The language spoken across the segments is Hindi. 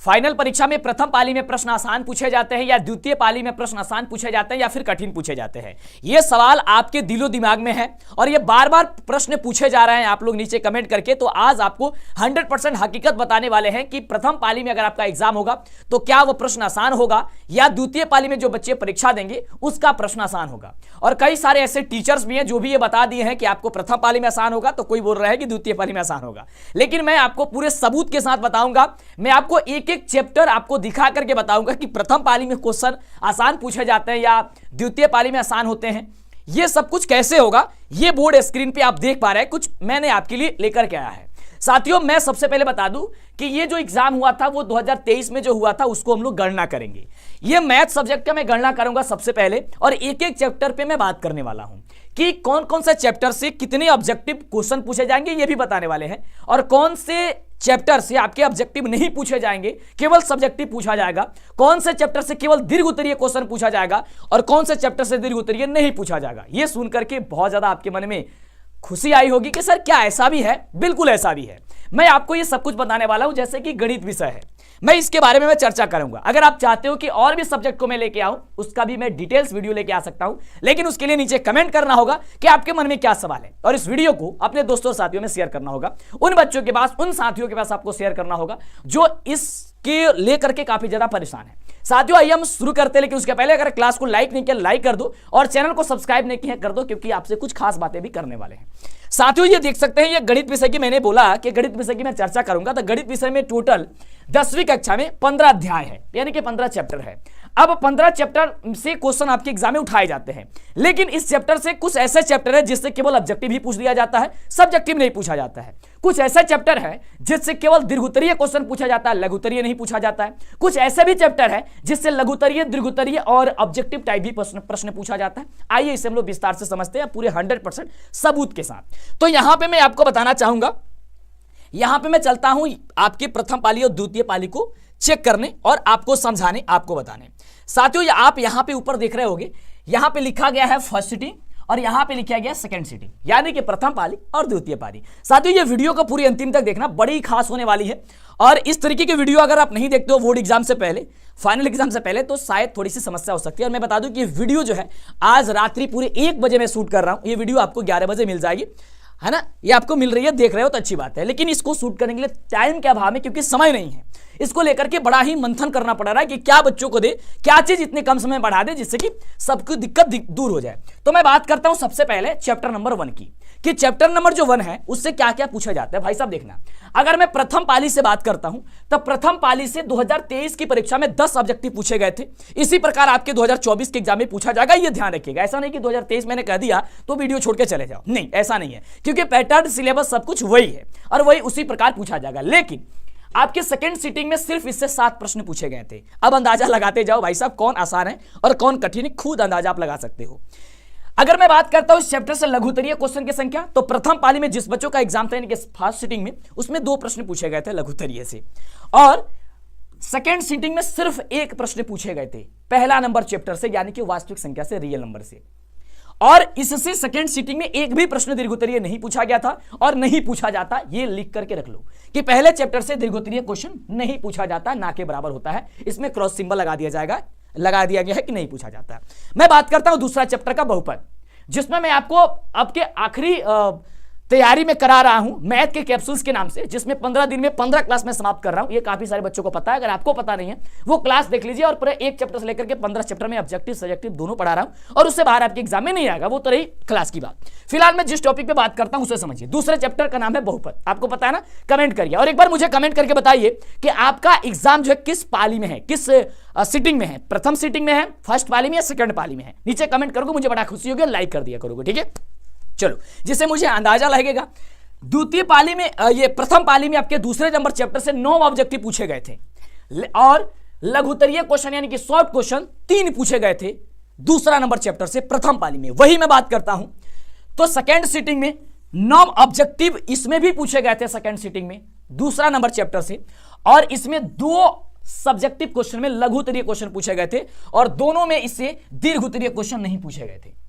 फाइनल परीक्षा में प्रथम पाली में प्रश्न आसान पूछे जाते हैं या द्वितीय पाली में प्रश्न आसान पूछे जाते हैं या फिर कठिन पूछे जाते हैं? यह सवाल आपके दिलो दिमाग में है और यह बार बार प्रश्न पूछे जा रहे हैं आप लोग नीचे कमेंट करके। तो आज आपको 100% हकीकत बताने वाले हैं कि प्रथम पाली में अगर आपका एग्जाम होगा तो क्या वह प्रश्न आसान होगा या द्वितीय पाली में जो बच्चे परीक्षा देंगे उसका प्रश्न आसान होगा। और कई सारे ऐसे टीचर्स भी हैं जो भी ये बता दिए हैं कि आपको प्रथम पाली में आसान होगा, तो कोई बोल रहा है कि द्वितीय पाली में आसान होगा। लेकिन मैं आपको पूरे सबूत के साथ बताऊंगा, मैं आपको एक एक चैप्टर आपको दिखा करके बताऊंगा कि प्रथम पाली में क्वेश्चन आसान पूछे जाते हैं या द्वितीय पाली में आसान होते हैं। यह सब कुछ कैसे होगा ये बोर्ड स्क्रीन पे आप देख पा रहे हैं, कुछ मैंने आपके लिए लेकर के आया है। साथियों, मैं सबसे पहले बता दूं कि ये जो एग्जाम हुआ था वो 2023 में जो हुआ था उसको हम लोग गणना करेंगे। ये मैथ सब्जेक्ट का मैं गणना करूंगा सबसे पहले, और एक एक चैप्टर पे मैं बात करने वाला हूं कि कौन कौन सा चैप्टर से कितने ऑब्जेक्टिव क्वेश्चन पूछे जाएंगे ये भी बताने वाले हैं, और कौन से चैप्टर से आपके ऑब्जेक्टिव नहीं पूछे जाएंगे, केवल सब्जेक्टिव पूछा जाएगा, कौन से चैप्टर से केवल दीर्घ उत्तरीय क्वेश्चन पूछा जाएगा और कौन से चैप्टर से दीर्घ उत्तरीय नहीं पूछा जाएगा। यह सुनकर के बहुत ज्यादा आपके मन में खुशी आई होगी कि सर क्या ऐसा भी है? बिल्कुल ऐसा भी है। मैं आपको ये सब कुछ बताने वाला हूं, जैसे कि गणित विषय है, मैं इसके बारे में मैं चर्चा करूंगा। अगर आप चाहते हो कि और भी सब्जेक्ट को मैं लेके आऊं उसका भी मैं डिटेल्स वीडियो लेके आ सकता हूं, लेकिन उसके लिए नीचे कमेंट करना होगा कि आपके मन में क्या सवाल है, और इस वीडियो को अपने दोस्तों और साथियों में शेयर करना होगा। उन बच्चों के पास, उन साथियों के पास आपको शेयर करना होगा जो इसके लेकर के काफी ज्यादा परेशान है। साथियों, आइए हम शुरू करते हैं, लेकिन उसके पहले अगर क्लास को लाइक नहीं किया लाइक कर दो और चैनल को सब्सक्राइब नहीं किया कर दो, क्योंकि आपसे कुछ खास बातें भी करने वाले हैं। साथियों, ये देख सकते हैं ये गणित विषय की, मैंने बोला कि गणित विषय की मैं चर्चा करूंगा, तो गणित विषय में टोटल 10वीं कक्षा में 15 अध्याय है, यानी कि 15 चैप्टर है। अब 15 चैप्टर से क्वेश्चन आपके एग्जाम में उठाए जाते हैं, लेकिन इस चैप्टर से कुछ ऐसे चैप्टर है जिससे केवल ऑब्जेक्टिव ही पूछ दिया जाता है, सब्जेक्टिव नहीं पूछा जाता है। कुछ ऐसे चैप्टर है जिससे केवल दीर्घोत्तरीय क्वेश्चन पूछा जाता है, लघुत्तरीय नहीं पूछा जाता है। कुछ ऐसे भी चैप्टर है जिससे लघुत्तरीय, दीर्घोत्तरीय और ऑब्जेक्टिव टाइप भी प्रश्न पूछा जाता है। आइए इसे हम लोग विस्तार से समझते हैं पूरे 100% सबूत के साथ। तो यहां पे मैं आपको बताना चाहूंगा, यहां पे मैं चलता हूं आपके प्रथम पाली और द्वितीय पाली को चेक करने और आपको समझाने, आपको बताने। साथियों, आप यहां पे ऊपर देख रहे होंगे, यहां पे लिखा गया है फर्स्ट सिटिंग और यहां पे लिखा गया सेकंड सिटिंग, यानी कि प्रथम पाली और द्वितीय पाली। साथियों, ये वीडियो को पूरी अंतिम तक देखना, बड़ी खास होने वाली है। और इस तरीके की वीडियो अगर आप नहीं देखते हो बोर्ड एग्जाम से पहले, फाइनल एग्जाम से पहले, तो शायद थोड़ी सी समस्या हो सकती है। और मैं बता दूं कि वीडियो जो है आज रात्रि पूरे 1 बजे मैं शूट कर रहा हूं, ये वीडियो आपको 11 बजे मिल जाएगी, है ना? ये आपको मिल रही है, देख रहे हो तो अच्छी बात है, लेकिन इसको शूट करने के लिए टाइम के अभाव में, क्योंकि समय नहीं है, इसको लेकर के बड़ा ही मंथन करना पड़ रहा है कि क्या बच्चों को दे, क्या चीज इतने कम समय में बढ़ा दे जिससे कि सबकी दिक्कत दूर हो जाए। तो मैं बात करता हूं सबसे पहले चैप्टर नंबर 1 की, कि चैप्टर नंबर जो 1 है उससे क्या क्या पूछा जाता है। भाई साहब देखना, अगर मैं प्रथम पाली से बात करता हूं तो प्रथम पाली से 2023 की परीक्षा में 10 ऑब्जेक्टिव पूछे गए थे। इसी प्रकार आपके 2024 के एग्जाम में पूछा जाएगा, ये ध्यान रखिएगा। ऐसा नहीं कि 2023 मैंने कह दिया तो वीडियो छोड़ के चले जाओ, नहीं, ऐसा नहीं है, क्योंकि पैटर्न, सिलेबस सब कुछ वही है और वही उसी प्रकार पूछा जाएगा। लेकिन आपके सेकंड सिटिंग में सिर्फ इससे 7 प्रश्न पूछे गए थे। अब अंदाजा लगाते जाओ भाई साहब, कौन आसान है और कौन कठिन है, खुद अंदाजा आप लगा सकते हो। अगर मैं बात करता हूं इस चैप्टर से लघुत्तरीय क्वेश्चन की संख्या, तो प्रथम पाली में जिस बच्चों का एग्जाम था, यानी कि फर्स्ट सिटिंग में, उसमें 2 प्रश्न पूछे गए थे लघुत्तरीय से, और सेकंड सिटिंग में सिर्फ 1 प्रश्न पूछे गए थे, पहला नंबर चैप्टर से, यानी कि वास्तविक संख्या से, रियल नंबर से। और इससे सेकंड सिटिंग में 1 भी प्रश्न दीर्घोत्तरीय नहीं पूछा गया था और नहीं पूछा जाता। ये लिख करके रख लो कि पहले चैप्टर से दीर्घोत्तरीय क्वेश्चन नहीं पूछा जाता, ना के बराबर होता है। इसमें क्रॉस सिंबल लगा दिया जाएगा, लगा दिया गया है कि नहीं पूछा जाता। मैं बात करता हूं दूसरा चैप्टर का, बहुपद, जिसमें मैं आपको आपके आखिरी तैयारी में करा रहा हूं मैथ के कैप्सूल्स के नाम से, जिसमें 15 दिन में 15 क्लास में समाप्त कर रहा हूं। ये काफी सारे बच्चों को पता है, अगर आपको पता नहीं है वो क्लास देख लीजिए। और पूरे 1 चैप्टर से लेकर के 15 चैप्टर में ऑब्जेक्टिव सब्जेक्टिव दोनों पढ़ा रहा हूं, और उससे बाहर आपके एग्जाम में नहीं आएगा, वो तो रही क्लास की बात। फिलहाल मैं जिस टॉपिक पे बात करता हूं उसे समझिए। दूसरे चैप्टर का नाम है बहुपद, आपको पता है ना? कमेंट करिए, और एक बार मुझे कमेंट करके बताइए कि आपका एग्जाम जो है किस पाली में है, किस सिटिंग में है, प्रथम सिटिंग में है, फर्स्ट पाली में या सेकंड पाली में है। नीचे कमेंट करोगे, मुझे बड़ा खुशी होगी, लाइक कर दिया करोगे, ठीक है? चलो, जिससे मुझे अंदाजा लगेगा। द्वितीय पाली में, ये प्रथम पाली में आपके दूसरे नंबर चैप्टर से 9 ऑब्जेक्टिव पूछे गए थे, और लघुत्तरीय क्वेश्चन यानी कि शॉर्ट क्वेश्चन 3 पूछे गए थे दूसरा नंबर चैप्टर से प्रथम पाली में। वही मैं बात करता हूं, तो सेकेंड सिटिंग में 9 ऑब्जेक्टिव इसमें भी पूछे गए थे सेकेंड सिटिंग में दूसरा नंबर चैप्टर से, और इसमें 2 सब्जेक्टिव क्वेश्चन में लघुत्तरीय क्वेश्चन पूछे गए थे, और दोनों में इससे दीर्घोत्तरीय क्वेश्चन नहीं पूछे गए थे।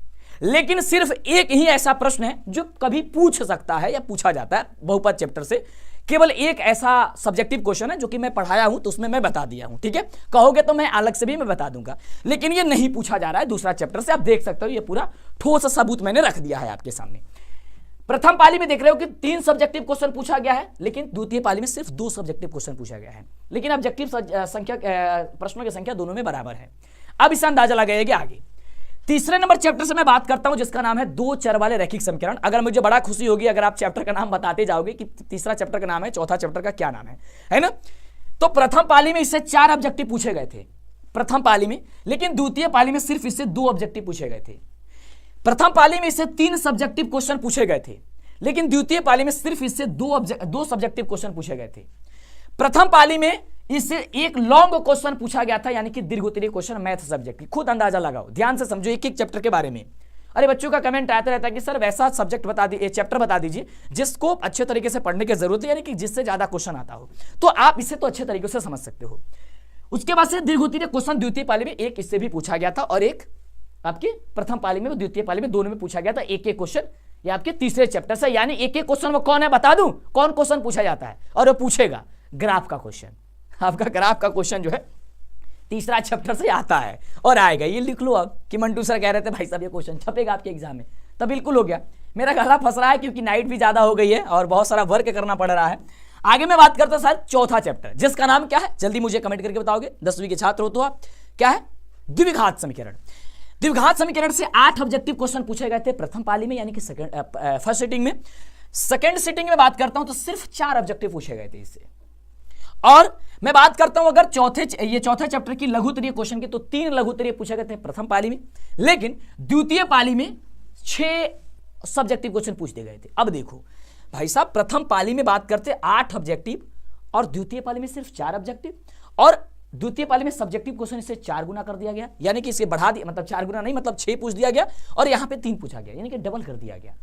लेकिन सिर्फ एक ही ऐसा प्रश्न है जो कभी पूछ सकता है या पूछा जाता है बहुपद चैप्टर से, केवल एक ऐसा सब्जेक्टिव क्वेश्चन है जो कि मैं पढ़ाया हूं तो उसमें मैं बता दिया हूं, ठीक है। कहोगे तो मैं अलग से भी मैं बता दूंगा, लेकिन ये नहीं पूछा जा रहा है दूसरा चैप्टर से। आप देख सकते हो ये पूरा ठोस सबूत मैंने रख दिया है आपके सामने। प्रथम पाली में देख रहे हो कि 3 सब्जेक्टिव क्वेश्चन पूछा गया है, लेकिन द्वितीय पाली में सिर्फ 2 सब्जेक्टिव क्वेश्चन पूछा गया है, लेकिन ऑब्जेक्टिव संख्या प्रश्नों की संख्या दोनों में बराबर है। अब इससे अंदाजा लगाइएगा आगे। तीसरे नंबर चैप्टर से मैं बात करता हूं जिसका नाम है 2 चर वाले रैखिक समीकरण। अगर मुझे बड़ा खुशी होगी अगर आप चैप्टर का नाम बताते जाओगे कि तीसरा चैप्टर का नाम है, चौथा चैप्टर का क्या नाम है ना। तो प्रथम पाली में इससे 4 ऑब्जेक्टिव पूछे गए थे प्रथम पाली में, लेकिन द्वितीय पाली में सिर्फ इससे 2 ऑब्जेक्टिव पूछे गए थे। प्रथम पाली में इससे 3 सब्जेक्टिव क्वेश्चन पूछे गए थे, लेकिन द्वितीय पाली में सिर्फ इससे 2 सब्जेक्टिव क्वेश्चन पूछे गए थे। प्रथम पाली में इससे एक लॉन्ग क्वेश्चन पूछा गया था, यानी कि दीर्घोत्तरीय क्वेश्चन मैथ सब्जेक्ट। खुद अंदाजा लगाओ, ध्यान से समझो एक एक चैप्टर के बारे में। अरे बच्चों का कमेंट आता रहता है कि सर वैसा सब्जेक्ट बता दीजिए, चैप्टर बता दीजिए जिसको अच्छे तरीके से पढ़ने की जरूरत है, यानी कि जिससे ज्यादा क्वेश्चन आता हो, तो आप इसे तो अच्छे तरीके से समझ सकते हो। उसके बाद से दीर्घोत्तरीय क्वेश्चन द्वितीय पाली में एक इससे भी पूछा गया था, और एक आपके प्रथम पाली में, द्वितीय पाली में, दोनों में पूछा गया था एक एक क्वेश्चन। ये आपके तीसरे चैप्टर से, यानी एक एक क्वेश्चन वो कौन है बता दूं, कौन क्वेश्चन पूछा जाता है, और वो पूछेगा ग्राफ का क्वेश्चन। आपका ग्राफ का क्वेश्चन जो है तीसरा चैप्टर से आता है और आएगा। ये लिख लो अब कि मंटू सर कह रहे थे भाई साहब ये क्वेश्चन छपेगा आपके एग्जाम में, तो बिल्कुल हो गया। मेरा गला फंस रहा है क्योंकि नाइट भी ज्यादा हो गई है और बहुत सारा वर्क करना पड़ रहा है। आगे मैं बात करता हूं सर चौथा चैप्टर, जिसका नाम क्या है, जल्दी मुझे कमेंट करके बताओगे, 10वीं के छात्र हो तो आप। क्या है? द्विघात समीकरण। द्विघात समीकरण से 8 ऑब्जेक्टिव क्वेश्चन पूछे गए थे प्रथम पाली में, यानी कि फर्स्ट सिटिंग में। सेकंड सिटिंग में बात करता हूं तो सिर्फ 4 ऑब्जेक्टिव पूछे गए थे इससे। और मैं बात करता हूं अगर चौथे चैप्टर की लघुत्तरीय क्वेश्चन की, तो 3 लघुत्तरीय पूछे गए थे प्रथम पाली में, लेकिन द्वितीय पाली में 6 सब्जेक्टिव क्वेश्चन पूछ दिए गए थे। अब देखो भाई साहब, प्रथम पाली में बात करते 8 ऑब्जेक्टिव और द्वितीय पाली में सिर्फ 4 ऑब्जेक्टिव, और द्वितीय पाली में सब्जेक्टिव क्वेश्चन इसे 4 गुना कर दिया गया, यानी कि इसे बढ़ा दिया, मतलब 4 गुना नहीं, मतलब 6 पूछ दिया गया और यहां पे 3 पूछा गया, यानी कि डबल कर दिया गया,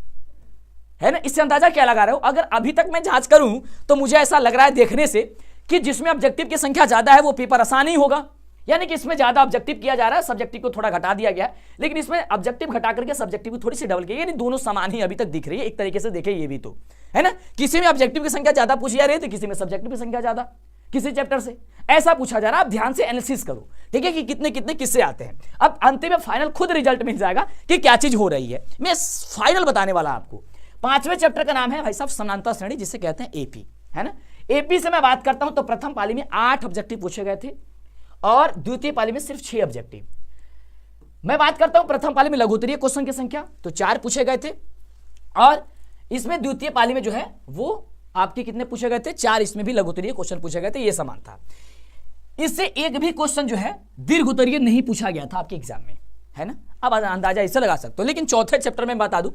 है ना। इससे अंदाजा क्या लगा रहे हो? अगर अभी तक मैं जांच करूं तो मुझे ऐसा लग रहा है देखने से कि जिसमें ऑब्जेक्टिव की संख्या ज्यादा है वो पेपर आसान ही होगा, यानी कि इसमें ज्यादा ऑब्जेक्टिव किया जा रहा है, सब्जेक्टिव को थोड़ा घटा दिया गया है, लेकिन इसमें ऑब्जेक्टिव घटा करके सब्जेक्टिव को थोड़ी सी डबल किया, यानी दोनों समान ही अभी तक दिख रही है। एक तरीके से देखे ये भी तो, है ना, किसी में ऑब्जेक्टिव की संख्या ज्यादा पूछी जा रही है तो किसी में सब्जेक्टिव की संख्या ज्यादा, किसी चैप्टर से ऐसा पूछा जा रहा है। आप ध्यान से एनालिसिस करो, ठीक है, कि कितने कितने किससे आते हैं। अब अंतिम में फाइनल खुद रिजल्ट मिल जाएगा कि क्या चीज हो रही है, मैं फाइनल बताने वाला आपको। 5वें चैप्टर का नाम है भाई साहब समांतर श्रेणी, जिसे कहते हैं एपी, है ना। एपी से मैं बात करता हूं तो प्रथम पाली में 8 ऑब्जेक्टिव पूछे गए थे और द्वितीय पाली में सिर्फ 6 ऑब्जेक्टिव। मैं बात करता हूं प्रथम पाली में लघुत्तरीय क्वेश्चन की संख्या, तो 4 पूछे गए थे, और इसमें द्वितीय पाली में जो है वो आपके कितने पूछे गए थे, 4, इसमें भी लघुत्तरीय क्वेश्चन पूछे गए थे, ये समान था। इससे एक भी क्वेश्चन जो है दीर्घोत्तरीय नहीं पूछा गया था आपके एग्जाम में, है ना। अब अंदाजा इससे लगा सकते हो, लेकिन चौथे चैप्टर में बता दूं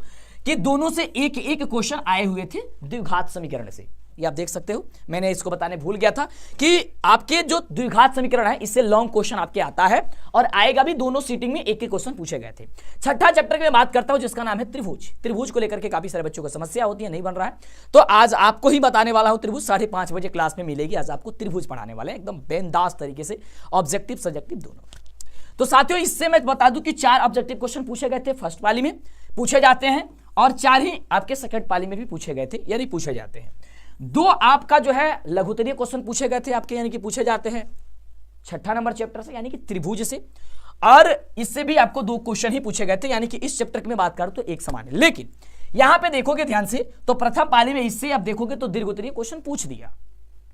कि दोनों से एक एक क्वेश्चन आए हुए थे द्विघात समीकरण से। ये आप देख सकते हो, मैंने इसको बताने भूल गया था कि आपके जो द्विघात समीकरण है इससे लॉन्ग क्वेश्चन आपके आता है और आएगा भी। दोनों सीटिंग में एक एक क्वेश्चन पूछे गए थे। छठा चैप्टर की मैं बात करता हूं जिसका नाम है त्रिभुज। त्रिभुज को लेकर के काफी सारे बच्चों को समस्या होती है, नहीं बन रहा है, तो आज आपको ही बताने वाला हूं त्रिभुज। 5:30 बजे क्लास में मिलेगी, आज आपको त्रिभुज पढ़ाने वाले हैं एकदम बेंदास तरीके से, ऑब्जेक्टिव सब्जेक्टिव दोनों। तो साथियों इससे मैं बता दूं कि 4 ऑब्जेक्टिव क्वेश्चन पूछे गए थे फर्स्ट पाली में, पूछे जाते हैं, और 4 ही आपके सेकंड पाली में भी पूछे गए थे, यानी पूछे जाते हैं। 2 आपका जो है लघुत्तरीय क्वेश्चन पूछे गए थे आपके, यानी कि पूछे जाते हैं 6ठा नंबर चैप्टर से, यानी कि त्रिभुज से, और इससे भी आपको 2 क्वेश्चन ही पूछे गए थे, यानी कि इस चैप्टर की मैं बात करूं तो एक समान है। लेकिन यहां पे देखोगे ध्यान से तो प्रथम पाली में इससे आप देखोगे तो दीर्घोत्तरीय क्वेश्चन पूछ दिया,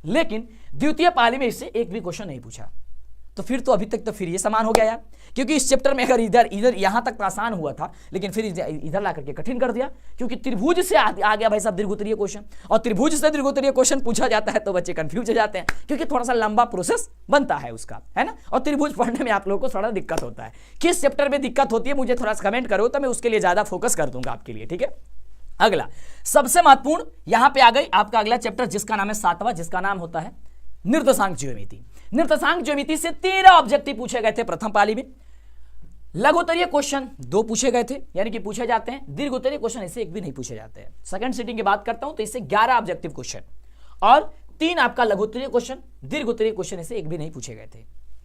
लेकिन द्वितीय पाली में इससे एक भी क्वेश्चन नहीं पूछा। तो फिर तो अभी तक तो फिर ये समान हो गया यार, क्योंकि इस चैप्टर में अगर इधर यहां तक आसान हुआ था, लेकिन फिर इधर ला करके कठिन कर दिया, क्योंकि त्रिभुज से आ गया भाई साहब दीर्घोत्तरीय क्वेश्चन, और त्रिभुज से दीर्घोत्तरीय क्वेश्चन पूछा जाता है तो बच्चे कंफ्यूज हो जाते हैं, क्योंकि थोड़ा सा लंबा प्रोसेस बनता है उसका, है ना। और त्रिभुज पढ़ने में आप लोगों को थोड़ा दिक्कत होता है। किस चैप्टर में दिक्कत होती है मुझे थोड़ा सा कमेंट करो, तो मैं उसके लिए ज्यादा फोकस कर दूंगा आपके लिए, ठीक है। अगला सबसे महत्वपूर्ण यहां पे आ गई आपका अगला चैप्टर, जिसका नाम है 7वां, जिसका नाम होता है निर्देशांक ज्यामिति। निर्देशांक ज्यामिति से 13 ऑब्जेक्टिव पूछे गए थे प्रथम पाली में। लघुत्तरीय क्वेश्चन 2 पूछे गए थे, यानी कि पूछे जाते हैं। दीर्घोत्तरीय क्वेश्चन इससे एक भी नहीं पूछे जाते हैं। सेकंड सिटिंग की बात करता हूं तो इससे 11 ऑब्जेक्टिव क्वेश्चन और 3 आपका लघुत्तरीय क्वेश्चन, दीर्घोत्तरीय क्वेश्चन इससे एक भी नहीं पूछे गए थे।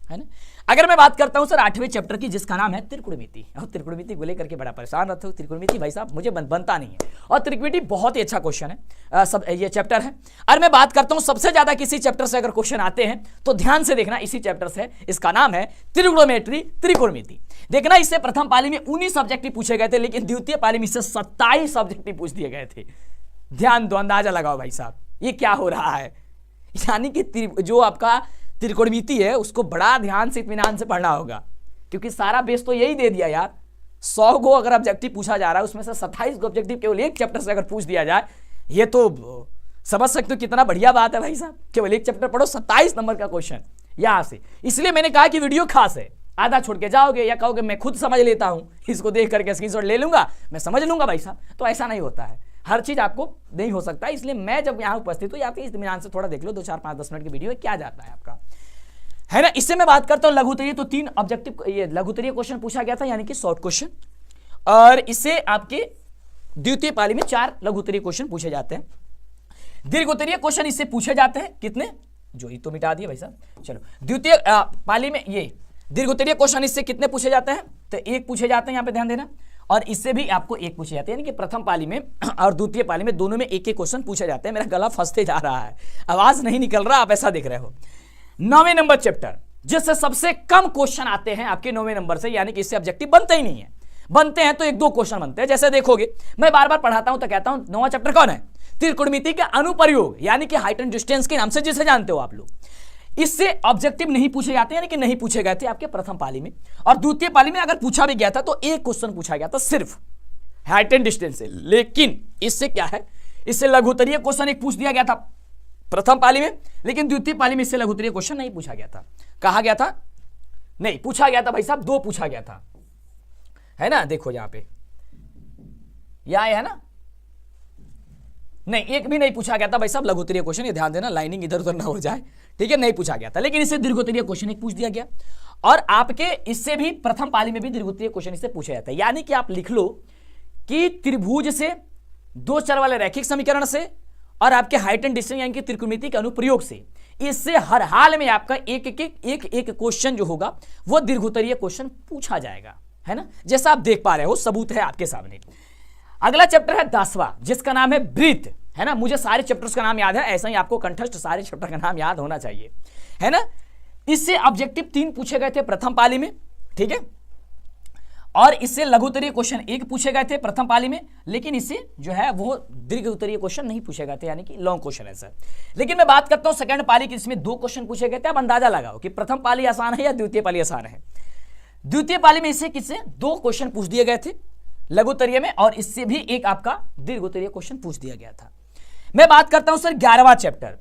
है ना। अगर मैं बात करता हूं सर 8वें चैप्टर की, जिसका नाम है त्रिकोणमिति, और त्रिकोणमिति को लेकर के बड़ा परेशान रहते हो, त्रिकोणमिति भाई साहब मुझे बनता नहीं है, और त्रिकोणमिति बहुत ही अच्छा क्वेश्चन है, सब ये चैप्टर है। और मैं बात करता हूं सबसे ज्यादा किसी चैप्टर से अगर क्वेश्चन आते हैं तो ध्यान से देखना, इसी चैप्टर से, इसका नाम है त्रिगोनोमेट्री, त्रिकोणमिति। देखना, इससे प्रथम पाली में 19 ऑब्जेक्टिव पूछे गए थे, लेकिन द्वितीय पाली में इससे 27 ऑब्जेक्टिव पूछ दिए गए थे। ध्यान दो, अंदाजा लगाओ भाई साहब ये क्या हो रहा है। यानी कि जो आपका त्रिकोणमिति है उसको बड़ा ध्यान से, इत्मीनान से पढ़ना होगा, क्योंकि सारा बेस तो यही दे दिया यार। 100 गो अगर ऑब्जेक्टिव पूछा जा रहा है, उसमें से 27 गो ऑब्जेक्टिव केवल एक चैप्टर से अगर पूछ दिया जाए, ये तो समझ सकते हो कितना बढ़िया बात है भाई साहब। केवल एक चैप्टर पढ़ो, 27 नंबर का क्वेश्चन यहां से। इसलिए मैंने कहा कि वीडियो खास है, आधा छोड़ के जाओगे या कहोगे मैं खुद समझ लेता हूं, इसको देख करके स्क्रीनशॉट ले लूंगा, मैं समझ लूंगा भाई साहब, तो ऐसा नहीं होता है। हर चीज आपको नहीं हो सकता, इसलिए मैं जब यहाँ उपस्थित हूँ, या फिर इत्मीनान से थोड़ा देख लो, 2, 4, 5, 10 मिनट की वीडियो में क्या जाता है आपका, है ना। इससे मैं बात करता हूँ लघुत्तरीय, तो 3 ऑब्जेक्टिव ये लघुत्तरीय क्वेश्चन पूछा गया था, यानी कि शॉर्ट क्वेश्चन, और इससे आपके द्वितीय पाली में 4 लघुत्तरीय क्वेश्चन पूछे जाते हैं। दीर्घोत्तरीय क्वेश्चन इससे पूछे जाते हैं कितने, जो ही तो मिटा दिए भाई साहब। चलो, द्वितीय पाली में ये दीर्घोत्तरीय क्वेश्चन इससे कितने पूछे जाते हैं, तो 1 पूछे जाते हैं, यहाँ पे ध्यान देना, और इससे भी आपको 1 पूछे जाते हैं, यानी कि प्रथम पाली में और द्वितीय पाली में दोनों में 1-1 क्वेश्चन पूछे जाते हैं। मेरा गला फंसते जा रहा है, आवाज नहीं निकल रहा, आप ऐसा देख रहे हो। 9वें नंबर चैप्टर, जिससे सबसे कम क्वेश्चन आते हैं आपके 9वें नंबर से, यानी कि इससे ऑब्जेक्टिव बनते ही नहीं है, बनते हैं तो 1-2 क्वेश्चन बनते हैं। जैसे देखोगे, मैं बार बार पढ़ाता हूं तो कहता हूं 9वां चैप्टर कौन है, त्रिकोणमिति के अनुप्रयोग, यानी कि हाइट एंड डिस्टेंस के नाम से जिसे जानते हो आप लोग। इससे ऑब्जेक्टिव नहीं पूछे जाते, यानी कि नहीं पूछे गए थे आपके प्रथम पाली में, और द्वितीय पाली में अगर पूछा भी गया था तो 1 क्वेश्चन पूछा गया था सिर्फ हाइट एंड डिस्टेंस से। लेकिन इससे क्या है, इससे लघुत्तरीय क्वेश्चन 1 पूछ दिया गया था प्रथम पाली में, लेकिन द्वितीय पाली में इससे लघुत्तरीय क्वेश्चन नहीं पूछा गया था। कहा गया था, नहीं पूछा गया था भाई साहब, 2 पूछा गया था, है ना। देखो यहां पे, यह है ना, नहीं 1 भी नहीं पूछा गया था भाई साहब लघुत्तरीय क्वेश्चन, ये ध्यान देना, लाइनिंग इधर उधर ना हो जाए, ठीक है, नहीं पूछा गया था। लेकिन इससे दीर्घोत्तरीय क्वेश्चन 1 पूछ दिया गया, और आपके इससे भी प्रथम पाली में भी दीर्घोत्तरीय क्वेश्चन इससे पूछा जाता है। यानी कि आप लिख लो कि त्रिभुज से, 2 चर वाले रैखिक समीकरण से, और आपके हाइट एंड डिस्टेंस यानी कि त्रिकोणमिति के अनुप्रयोग से, इससे हर हाल में आपका एक क्वेश्चन जो होगा वो दीर्घोत्तरीय क्वेश्चन पूछा जाएगा, है ना। जैसा आप देख पा रहे हो, सबूत है आपके सामने। अगला चैप्टर है 10वां, जिसका नाम है ब्रीथ, है ना। मुझे सारे चैप्टर्स का नाम याद है, ऐसा ही आपको कंठस्थ सारे चैप्टर का नाम याद होना चाहिए, है ना। इससे ऑब्जेक्टिव 3 पूछे गए थे प्रथम पाली में, ठीक है, और इससे लघुत्तरीय क्वेश्चन 1 पूछे गए थे प्रथम पाली में, लेकिन इससे जो है वो दीर्घोत्तरीय क्वेश्चन नहीं पूछे गए थे, यानी कि लॉन्ग क्वेश्चन है सर। लेकिन मैं बात करता हूं सेकंड पाली की, इसमें 2 क्वेश्चन पूछे गए थे। अब अंदाजा लगाओ कि प्रथम पाली आसान है या द्वितीय पाली आसान है। द्वितीय पाली में इससे किससे 2 क्वेश्चन पूछ दिए गए थे लघुत्तरीय में, और इससे भी 1 आपका दीर्घोत्तरीय क्वेश्चन पूछ दिया गया था। मैं बात करता हूं सर 11वां चैप्टर।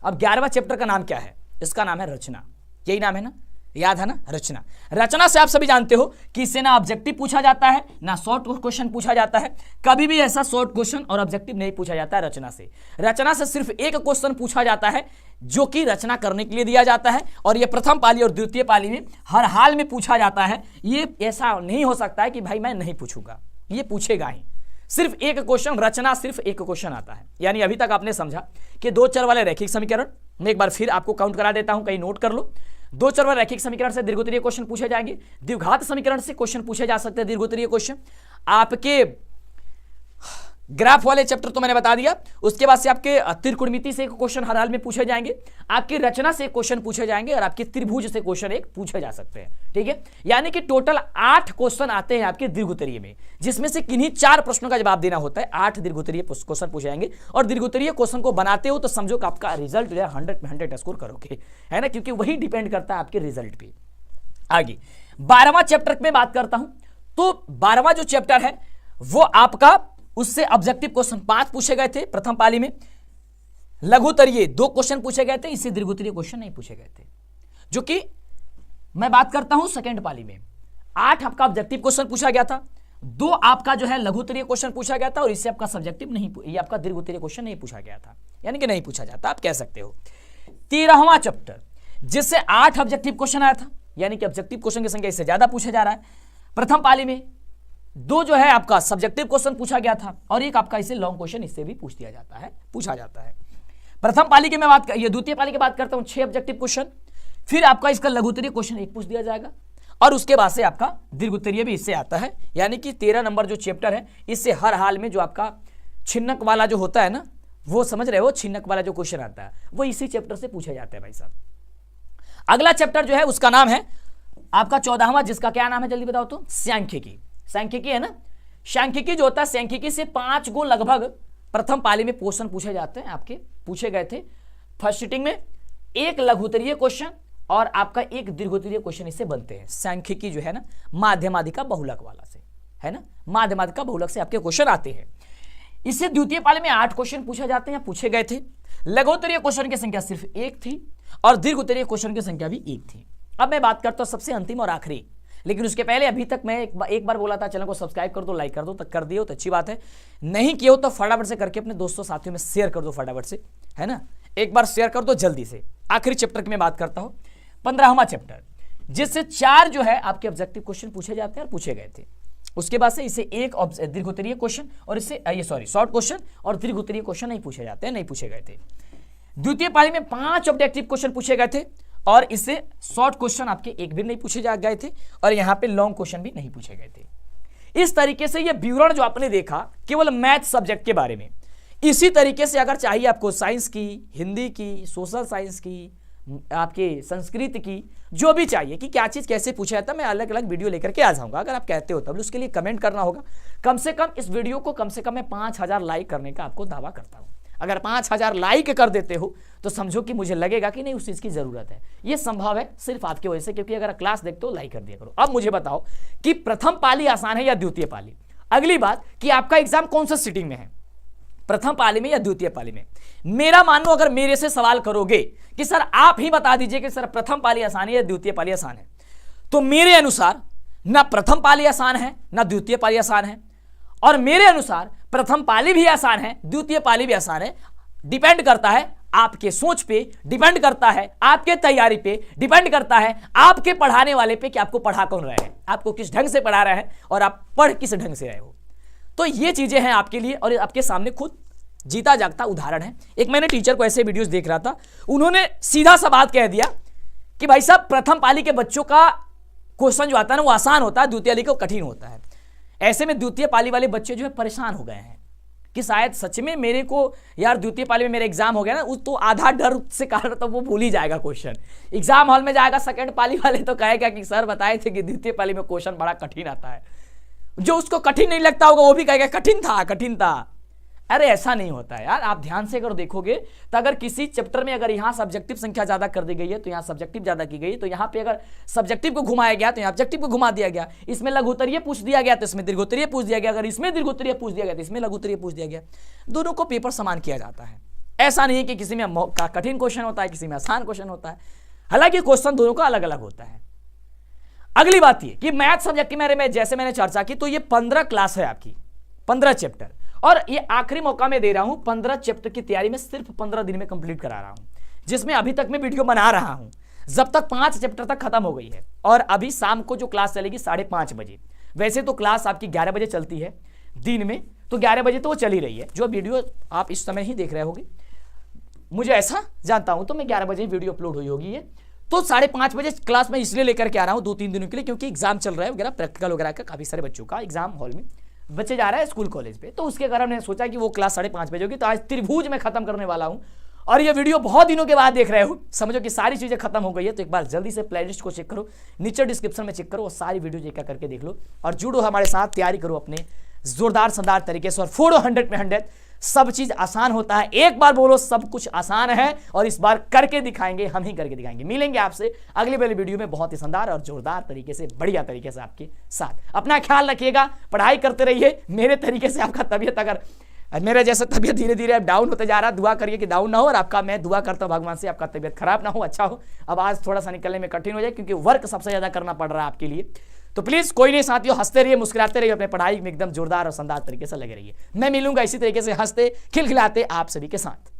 अब 11वां चैप्टर का नाम क्या है, इसका नाम है रचना, यही नाम है ना, याद है ना, रचना। रचना से आप सभी जानते हो कि इससे ना ऑब्जेक्टिव पूछा जाता है, ना शॉर्ट क्वेश्चन पूछा जाता है, कभी भी ऐसा शॉर्ट क्वेश्चन और ऑब्जेक्टिव नहीं पूछा जाता है रचना से। रचना से सिर्फ 1 क्वेश्चन पूछा जाता है, जो कि रचना करने के लिए दिया जाता है, और यह प्रथम पाली और द्वितीय पाली में हर हाल में पूछा जाता है। ये ऐसा नहीं हो सकता है कि भाई मैं नहीं पूछूंगा, ये पूछेगा ही। सिर्फ 1 क्वेश्चन, रचना सिर्फ 1 क्वेश्चन आता है। यानी अभी तक आपने समझा कि 2 चर वाले रैखिक समीकरण, मैं एक बार फिर आपको काउंट करा देता हूं, कहीं नोट कर लो। 2 चर वाले रैखिक समीकरण से दीर्घोत्तरीय क्वेश्चन पूछे जाएंगे, द्विघात समीकरण से क्वेश्चन पूछे जा सकते हैं दीर्घोत्तरीय क्वेश्चन। आपके ग्राफ वाले चैप्टर तो मैंने बता दिया, उसके बाद से आपके त्रिकोणमिति से 1 क्वेश्चन हर हाल में पूछे जाएंगे, आपकी रचना से 1 क्वेश्चन पूछे जाएंगे, और आपके त्रिभुज से क्वेश्चन 1 पूछे जा सकते हैं, ठीक है। यानी कि टोटल 8 क्वेश्चन आते हैं आपके दीर्घोत्तरीय में, जिसमें से किन्हीं 4 प्रश्नों का जवाब देना होता है। 8 दीर्घोत्तरीय क्वेश्चन पूछे जाएंगे, और दीर्घोत्तरीय क्वेश्चन को बनाते हो तो समझो कि आपका रिजल्ट जो है 100 में 100 स्कोर करोगे, है ना, क्योंकि वही डिपेंड करता है आपके रिजल्ट पे। आगे 12वां चैप्टर में बात करता हूं, तो 12वां जो चैप्टर है वो आपका, उससे ऑब्जेक्टिव क्वेश्चन 5 पूछे गए थे प्रथम पाली में, लघुत्तरीय 2 क्वेश्चन पूछे गए थे, इससे दीर्घोत्तरीय क्वेश्चन नहीं पूछे गए थे। जो कि मैं बात करता हूं सेकंड पाली में 8 आपका ऑब्जेक्टिव क्वेश्चन पूछा गया था, 2 आपका जो है लघुत्तरीय क्वेश्चन पूछा गया था, और इससे आपका सब्जेक्टिव नहीं, ये आपका दीर्घोत्तरीय क्वेश्चन नहीं पूछा गया था, यानी कि नहीं पूछा जाता, आप कह सकते हो। 13वां चैप्टर, जिससे 8 ऑब्जेक्टिव क्वेश्चन आया था, यानी कि ऑब्जेक्टिव क्वेश्चन की संख्या इससे ज्यादा पूछा जा रहा है। प्रथम पाली में 2 जो है आपका सब्जेक्टिव क्वेश्चन पूछा गया था, और 1 आपका इसे लॉन्ग क्वेश्चन इससे भी पूछ दिया जाता है, पूछा जाता है। प्रथम पाली की मैं बात, ये द्वितीय पाली की बात करता हूं, 6 ऑब्जेक्टिव क्वेश्चन, फिर आपका इसका लघु उत्तरीय क्वेश्चन 1 पूछ दिया जाएगा और उसके बाद से आपका दीर्घ उत्तरीय भी इससे आता है। यानी कि 13 नंबर जो चैप्टर है इससे हर हाल में जो आपका छिन्नक वाला जो होता है ना, वो समझ रहे हो, छिन्नक वाला जो क्वेश्चन आता है वो इसी चैप्टर से पूछे जाते हैं भाई साहब। अगला चैप्टर जो है उसका नाम है आपका 14वां, जिसका क्या नाम है जल्दी बताओ तो, सांख्यिकी। सांख्यिकी है ना, सांख्यिकी जो होता है, सांख्यिकी से 5 गो लगभग प्रथम पाली में क्वेश्चन पूछे जाते हैं, आपके पूछे गए थे फर्स्ट सिटिंग में। एक लघुत्तरीय क्वेश्चन और आपका एक दीर्घोत्तरीय क्वेश्चन इससे बनते हैं। सांख्यिकी जो है ना माध्यमाधिका बहुलक वाला से है ना, माध्यमाधिका बहुलक से आपके क्वेश्चन आते हैं। इससे द्वितीय पाली में 8 क्वेश्चन पूछे जाते हैं, पूछे गए थे। लघुत्तरीय क्वेश्चन की संख्या सिर्फ 1 थी और दीर्घोत्तरीय क्वेश्चन की संख्या भी 1 थी। अब मैं बात करता हूं सबसे अंतिम और आखिरी, लेकिन उसके पहले अभी तक मैं एक बार बोला था चैनल को सब्सक्राइब कर दो, लाइक कर दो, तक कर दियो तो अच्छी बात है, नहीं किया हो तो फटाफट से करके अपने दोस्तों साथियों में शेयर कर दो फटाफट से, है ना, एक बार शेयर कर दो जल्दी से। आखिरी चैप्टर की मैं बात करता हूं, 15वां चैप्टर, जिससे 4 जो है आपके ऑब्जेक्टिव क्वेश्चन पूछे जाते हैं और पूछे गए थे। उसके बाद से इसे एक दीर्घोत्तरीय क्वेश्चन और इससे शॉर्ट क्वेश्चन और दीर्घोत्तरीय क्वेश्चन नहीं पूछे जाते हैं, नहीं पूछे गए थे। द्वितीय पाली में 5 ऑब्जेक्टिव क्वेश्चन पूछे गए थे और इससे शॉर्ट क्वेश्चन आपके एक भी नहीं पूछे गए थे और यहां पे लॉन्ग क्वेश्चन भी नहीं पूछे गए थे। इस तरीके से ये विवरण जो आपने देखा केवल मैथ सब्जेक्ट के बारे में। इसी तरीके से अगर चाहिए आपको साइंस की, हिंदी की, सोशल साइंस की, आपके संस्कृत की, जो भी चाहिए कि क्या चीज कैसे पूछा जाता है, मैं अलग अलग वीडियो लेकर के आ जाऊंगा। अगर आप कहते हो तब उसके लिए कमेंट करना होगा। कम से कम इस वीडियो को कम से कम मैं 5000 लाइक करने का आपको दावा करता हूं। अगर 5000 लाइक कर देते हो तो समझो कि मुझे लगेगा कि नहीं उस चीज की जरूरत है। ये संभव है सिर्फ आपकी वजह से, क्योंकि अगर क्लास देखते हो लाइक कर दिया करो। अब मुझे बताओ कि प्रथम पाली आसान है या द्वितीय पाली। अगली बात कि आपका एग्जाम कौन सा सिटिंग में है, प्रथम पाली में या द्वितीय पाली में। मेरा मान लो अगर मेरे से सवाल करोगे कि सर आप ही बता दीजिए कि सर प्रथम पाली आसान है या द्वितीय पाली आसान है, तो मेरे अनुसार ना प्रथम पाली आसान है ना द्वितीय पाली आसान है, और मेरे अनुसार प्रथम पाली भी आसान है द्वितीय पाली भी आसान है। डिपेंड करता है आपके सोच पे, डिपेंड करता है आपके तैयारी पे, डिपेंड करता है आपके पढ़ाने वाले पे कि आपको पढ़ा कौन रहे हैं, आपको किस ढंग से पढ़ा रहे हैं और आप पढ़ किस ढंग से रहे हो। तो ये चीजें हैं आपके लिए और आपके सामने खुद जीता जागता उदाहरण है। एक मैंने टीचर को ऐसे वीडियोस देख रहा था, उन्होंने सीधा सा बात कह दिया कि भाई साहब प्रथम पाली के बच्चों का क्वेश्चन जो आता है ना वो आसान होता है, द्वितीय पाली का कठिन होता है। ऐसे में द्वितीय पाली वाले बच्चे जो है परेशान हो गए हैं कि शायद सच में मेरे को यार द्वितीय पाली में मेरा एग्जाम हो गया ना, उस तो आधा डर से कारण तो वो भूल ही जाएगा क्वेश्चन। एग्जाम हॉल में जाएगा सेकंड पाली वाले तो कहेगा कि सर बताए थे कि द्वितीय पाली में क्वेश्चन बड़ा कठिन आता है। जो उसको कठिन नहीं लगता होगा वो भी कहेगा कठिन था कठिन था। अरे ऐसा नहीं होता है यार, आप ध्यान से अगर देखोगे तो अगर किसी चैप्टर में अगर यहाँ सब्जेक्टिव संख्या ज्यादा कर दी गई है तो यहाँ सब्जेक्टिव ज्यादा की गई, तो यहाँ पे अगर सब्जेक्टिव को घुमाया गया तो यहाँ ऑब्जेक्टिव को घुमा दिया गया। इसमें लघुत्तरीय पूछ दिया गया तो इसमें दीर्घोत्तरीय पूछ दिया गया, अगर इसमें दीर्घोत्तरीय पूछ दिया गया तो इसमें लघुत्तरीय पूछ दिया गया। दोनों को पेपर समान किया जाता है। ऐसा नहीं है कि किसी में कठिन क्वेश्चन होता है, किसी में आसान क्वेश्चन होता है, हालांकि क्वेश्चन दोनों का अलग अलग होता है। अगली बात ये कि मैथ सब्जेक्ट में जैसे मैंने चर्चा की तो ये 15 क्लास है आपकी, 15 चैप्टर, और ये आखिरी मौका में दे रहा हूं। 15 चैप्टर की तैयारी में सिर्फ 15 दिन में कंप्लीट करा रहा हूं, जिसमें अभी तक मैं वीडियो बना रहा हूं जब तक 5 चैप्टर तक खत्म हो गई है। और अभी शाम को जो क्लास चलेगी 5:30 बजे, वैसे तो क्लास आपकी 11 बजे चलती है दिन में, तो 11 बजे तो वो चल ही रही है। जो वीडियो आप इस समय ही देख रहे होगे, मुझे ऐसा जानता हूं तो मैं 11 बजे वीडियो अपलोड हुई होगी ये, तो 5:30 बजे क्लास में इसलिए लेकर के आ रहा हूं 2-3 दिनों के लिए, क्योंकि एग्जाम चल रहा है वगैरह, प्रैक्टिकल वगैरह का काफी सारे बच्चों का एग्जाम हॉल में बच्चे जा रहा है स्कूल कॉलेज पे, तो उसके कारण मैंने सोचा कि वो क्लास 5:30 बजे होगी। तो आज त्रिभुज में खत्म करने वाला हूं और ये वीडियो बहुत दिनों के बाद देख रहे हो, समझो कि सारी चीजें खत्म हो गई है। तो एक बार जल्दी से प्लेलिस्ट को चेक करो, नीचे डिस्क्रिप्शन में चेक करो और सारी वीडियो चेक करके देख लो और जुड़ो हमारे साथ, तैयारी करो अपने जोरदार शानदार तरीके से और फोड़ो 100 में 100। सब चीज आसान होता है, एक बार बोलो सब कुछ आसान है, और इस बार करके दिखाएंगे, हम ही करके दिखाएंगे। मिलेंगे आपसे अगली वाली वीडियो में बहुत ही शानदार और जोरदार तरीके से, बढ़िया तरीके से आपके साथ। अपना ख्याल रखिएगा, पढ़ाई करते रहिए। मेरे तरीके से आपका तबीयत, अगर मेरा जैसा तबीयत धीरे धीरे डाउन होते जा रहा है, दुआ करिए कि डाउन ना हो, और आपका मैं दुआ करता हूं भगवान से आपका तबीयत खराब ना हो, अच्छा हो। अब आज थोड़ा सा निकलने में कठिन हो जाए क्योंकि वर्क सबसे ज्यादा करना पड़ रहा है आपके लिए। तो प्लीज कोई नहीं साथियों, हंसते रहिए, मुस्कुराते रहिए, अपने पढ़ाई में एकदम जोरदार और शानदार तरीके से लगे रहिए। मैं मिलूंगा इसी तरीके से हंसते खिलखिलाते आप सभी के साथ।